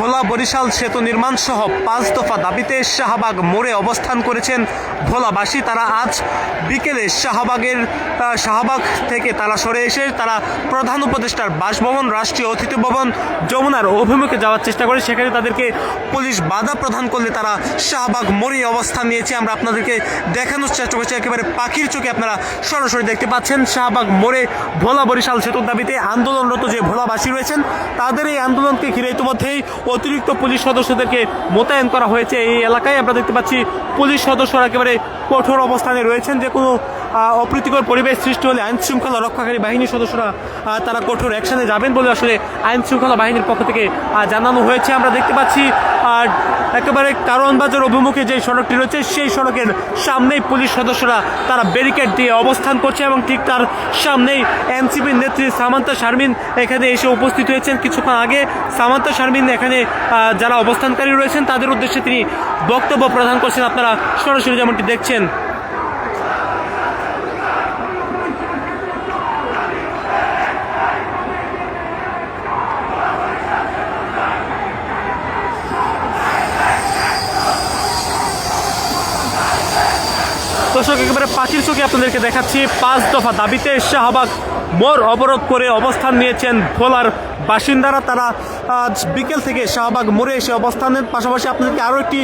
ভোলা বরিশাল সেতু নির্মাণ সহ 5 দফা দাবিতে শাহবাগ মোড়ে অবস্থান করেছেন ভোলাবাসী। তারা আজ বিকেলে শাহবাগ থেকে তারা সরে এসে তারা প্রধান উপদেষ্টার বাসভবন, রাষ্ট্রীয় অতিথি ভবন যমুনার অভিমুখে যাওয়ার চেষ্টা করে। সেখানে তাদেরকে পুলিশ বাধা প্রদান করলে তারা শাহবাগ মোড়ে অবস্থান নিয়েছে। আমরা আপনাদেরকে দেখানোর চেষ্টা করছি, একেবারে পাখির চোখে আপনারা সরাসরি দেখতে পাচ্ছেন শাহবাগ মোড়ে ভোলা বরিশাল সেতুর দাবিতে আন্দোলনরত যে ভোলাবাসী রয়েছেন তাদের এই আন্দোলনকে ঘিরে ইতিমধ্যেই অতিরিক্ত পুলিশ সদস্যদেরকে মোতায়েন করা হয়েছে। এই এলাকায় আমরা দেখতে পাচ্ছি পুলিশ সদস্যরা একেবারে কঠোর অবস্থানে রয়েছেন। যে কোনো অপ্রীতিকর পরিবেশ সৃষ্টি হলে আইন শৃঙ্খলা রক্ষাকারী বাহিনীর সদস্যরা তারা কঠোর অ্যাকশনে যাবেন বলে আসলে আইন শৃঙ্খলা বাহিনীর পক্ষ থেকে জানানো হয়েছে। আমরা দেখতে পাচ্ছি একেবারে কারওয়ানবাজার অভিমুখে যে সড়কটি রয়েছে সেই সড়কের সামনেই পুলিশ সদস্যরা তারা ব্যারিকেড দিয়ে অবস্থান করছে এবং ঠিক তার সামনেই এনসিপির নেত্রী সামান্তা শারমিন এখানে এসে উপস্থিত হয়েছেন। কিছুক্ষণ আগে সামান্তা শারমিন এখানে যারা অবস্থানকারী রয়েছেন তাদের উদ্দেশ্যে তিনি বক্তব্য প্রদান করছেন। আপনারা সরাসরি যেমনটি দেখছেন। দর্শক, একেবারে পাখির চোখে আপনাদেরকে দেখাচ্ছি 5 দফা দাবিতে শাহবাগ মোড় অবরোধ করে অবস্থান নিয়েছেন ভোলার বাসিন্দারা। তারা আজ বিকেল থেকে শাহবাগ মোড়ে এসে অবস্থানের পাশাপাশি আপনাদেরকে আরও একটি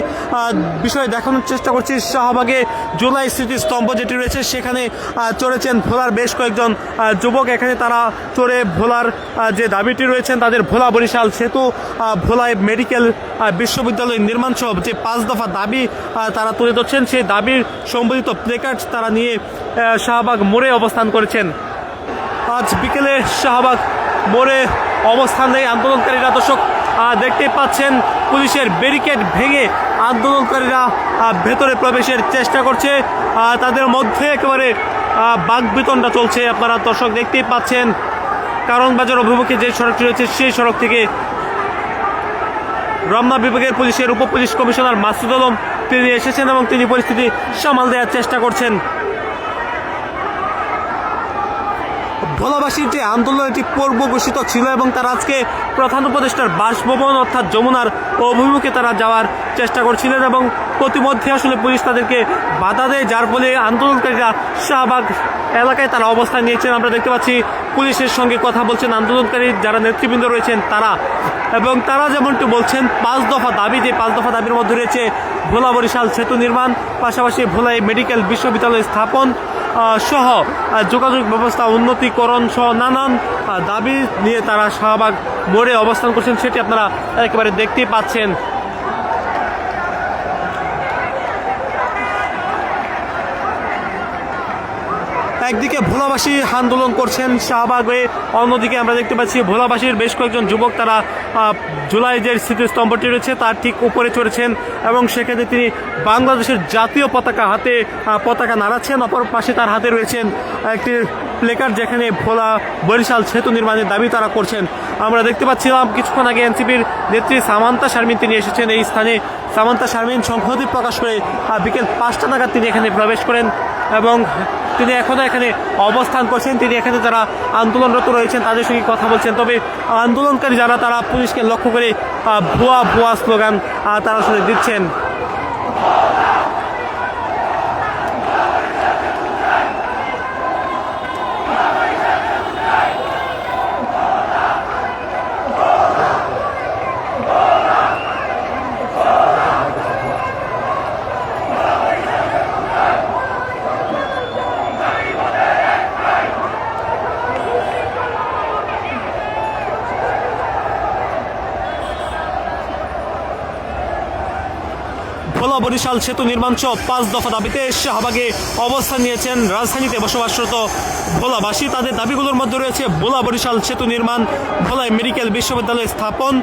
বিষয় দেখানোর চেষ্টা করছি। শাহবাগে জুলাই স্মৃতিস্তম্ভ যেটি রয়েছে সেখানে চড়েছেন ভোলার বেশ কয়েকজন যুবক। এখানে তারা চড়ে ভোলার যে দাবিটি রয়েছেন তাদের ভোলা বরিশাল সেতু, ভোলায় মেডিকেল বিশ্ববিদ্যালয় নির্মাণ সহ যে 5 দফা দাবি তারা তুলে ধরছেন, সেই দাবির সম্বলিত প্লেকার্ড তারা নিয়ে শাহবাগ মোড়ে অবস্থান করেছেন। আজ বিকেলে শাহবাগ মোড়ে অবস্থান নেই আন্দোলনকারীরা। দর্শক, দেখতে পাচ্ছেন পুলিশের ব্যারিকেড ভেঙে আন্দোলনকারীরা ভেতরে প্রবেশের চেষ্টা করছে। তাদের মধ্যে একেবারে বাকবিতণ্ডা চলছে। আপনারা দর্শক দেখতেই পাচ্ছেন কারওয়ানবাজার অভিমুখে যে সড়কটি রয়েছে সেই সড়ক থেকে রমনা বিভাগের পুলিশের উপপুলিশ কমিশনার মাসুদ আলম তিনি এসেছেন এবং তিনি পরিস্থিতি সামাল দেওয়ার চেষ্টা করছেন। ভোলাবাসীর যে আন্দোলন এটি পূর্ব ঘোষিত ছিল এবং তারা আজকে প্রধান উপদেষ্টার বাসভবন অর্থাৎ যমুনার অভিমুখে তারা যাওয়ার চেষ্টা করছিলেন এবং প্রতিমধ্যে আসলে পুলিশ তাদেরকে বাধা দেয়, যার ফলে আন্দোলনকারীরা শাহবাগ এলাকায় তারা অবস্থান নিয়েছেন। আমরা দেখতে পাচ্ছি পুলিশের সঙ্গে কথা বলছেন আন্দোলনকারী যারা নেতৃবৃন্দ রয়েছেন তারা, এবং তারা যেমনটি বলছেন 5 দফা দাবি, যে 5 দফা দাবির মধ্যে রয়েছে ভোলা বরিশাল সেতু নির্মাণ, পাশাপাশি ভোলায় মেডিকেল বিশ্ববিদ্যালয় স্থাপন সহ যোগাযোগ ব্যবস্থা উন্নতিকরণ সহ নানান দাবি নিয়ে তারা শাহবাগ মোড়ে অবস্থান করছেন, সেটি আপনারা একেবারে দেখতেই পাচ্ছেন। একদিকে ভোলাবাসী আন্দোলন করছেন শাহবাগে, অন্যদিকে আমরা দেখতে পাচ্ছি ভোলাবাসীর বেশ কয়েকজন যুবক তারা জুলাই যে স্মৃতিস্তম্ভটি রয়েছে তার ঠিক উপরে চড়েছেন এবং সেখানে তিনি বাংলাদেশের জাতীয় পতাকা নাড়াচ্ছেন। অপর পাশে তার হাতে রয়েছেন একটি প্লেকার্ড যেখানে ভোলা বরিশাল সেতু নির্মাণের দাবি তারা করছেন। আমরা দেখতে পাচ্ছিলাম কিছুক্ষণ আগে এনসিপির নেত্রী সামান্তা শারমিন তিনি এসেছেন এই স্থানে। সামান্তা শারমিন সংহতি প্রকাশ করে বিকেল 5টা নাগাদ তিনি এখানে প্রবেশ করেন এবং তিনি এখনও এখানে অবস্থান করছেন। তিনি এখানে যারা আন্দোলনরত রয়েছেন তাদের সঙ্গে কথা বলছেন। তবে আন্দোলনকারী যারা তারা পুলিশকে লক্ষ্য করে ভুয়া স্লোগান তারা আসলে দিচ্ছেন। ভোলা বরিশাল সেতু নির্মাণ সহ 5 দফা দাবিতে শাহবাগে অবস্থান নিয়েছেন রাজধানীতে বসবাসরত ভোলাবাসী। তাদের দাবিগুলোর মধ্যে রয়েছে ভোলা বরিশাল সেতু নির্মাণ, ভোলায় মেডিকেল বিশ্ববিদ্যালয় স্থাপন,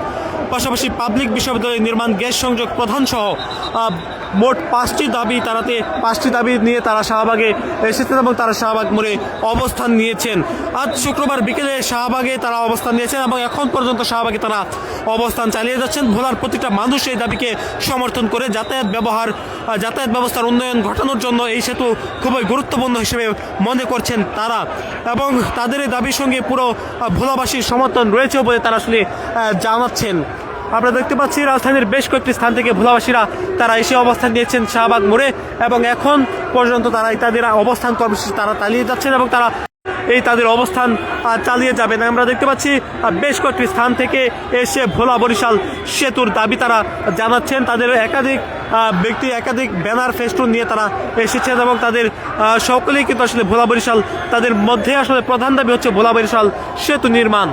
পাশাপাশি পাবলিক বিশ্ববিদ্যালয় নির্মাণ, গ্যাস সংযোগ প্রধান সহ মোট 5টি দাবি নিয়ে তারা শাহবাগে এসেছেন এবং তারা শাহবাগ মোড়ে অবস্থান নিয়েছেন। আজ শুক্রবার বিকেলে শাহবাগে তারা অবস্থান নিয়েছেন এবং এখন পর্যন্ত শাহবাগে তারা অবস্থান চালিয়ে যাচ্ছেন। ভোলার প্রতিটা মানুষ এই দাবিকে সমর্থন করে যাতায়াত ব্যবস্থার উন্নয়ন ঘটানোর জন্য এই সেতু খুবই গুরুত্বপূর্ণ হিসেবে মনে করছেন তারা, এবং তাদের এই দাবির সঙ্গে পুরো ভোলাবাসীর সমর্থন রয়েছে বলে তারা আসলে জানাচ্ছেন। আমরা দেখতে পাচ্ছি রাজধানীর বেশ কয়েকটি স্থান থেকে ভোলাবাসীরা তারা এসে অবস্থান নিয়েছেন শাহবাগ মোড়ে এবং এখন পর্যন্ত তারা তাদের অবস্থান কর্মসূচি তারা চালিয়ে যাচ্ছেন এবং তারা তাদের অবস্থান চালিয়ে যাবেন। আমরা দেখতে পাচ্ছি বেশ কয়েকটি স্থান থেকে এসে ভোলা বরিশাল সেতুর দাবি তারা জানাচ্ছেন। তাদের একাধিক ব্যক্তি একাধিক ব্যানার ফেস্টুন নিয়ে তারা এসেছেন এবং তাদের সকলেই কিন্তু আসলে ভোলা বরিশাল, তাদের মধ্যে আসলে প্রধান দাবি হচ্ছে ভোলা বরিশাল সেতু নির্মাণ।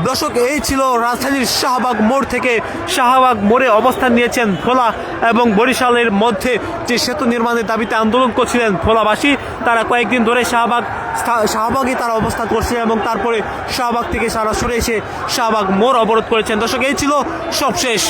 দর্শক, এই ছিল রাজধানীর শাহবাগ মোড় থেকে। শাহবাগ মোড়ে অবস্থান নিয়েছেন ভোলা এবং বরিশালের মধ্যে যে সেতু নির্মাণের দাবিতে আন্দোলন করছিলেন ভোলাবাসী, তারা কয়েকদিন ধরে শাহবাগে তারা অবস্থান করছে এবং তারপরে শাহবাগ থেকে সারা সরে এসে শাহবাগ মোড় অবরোধ করেছেন। দর্শক, এই ছিল সবশেষ।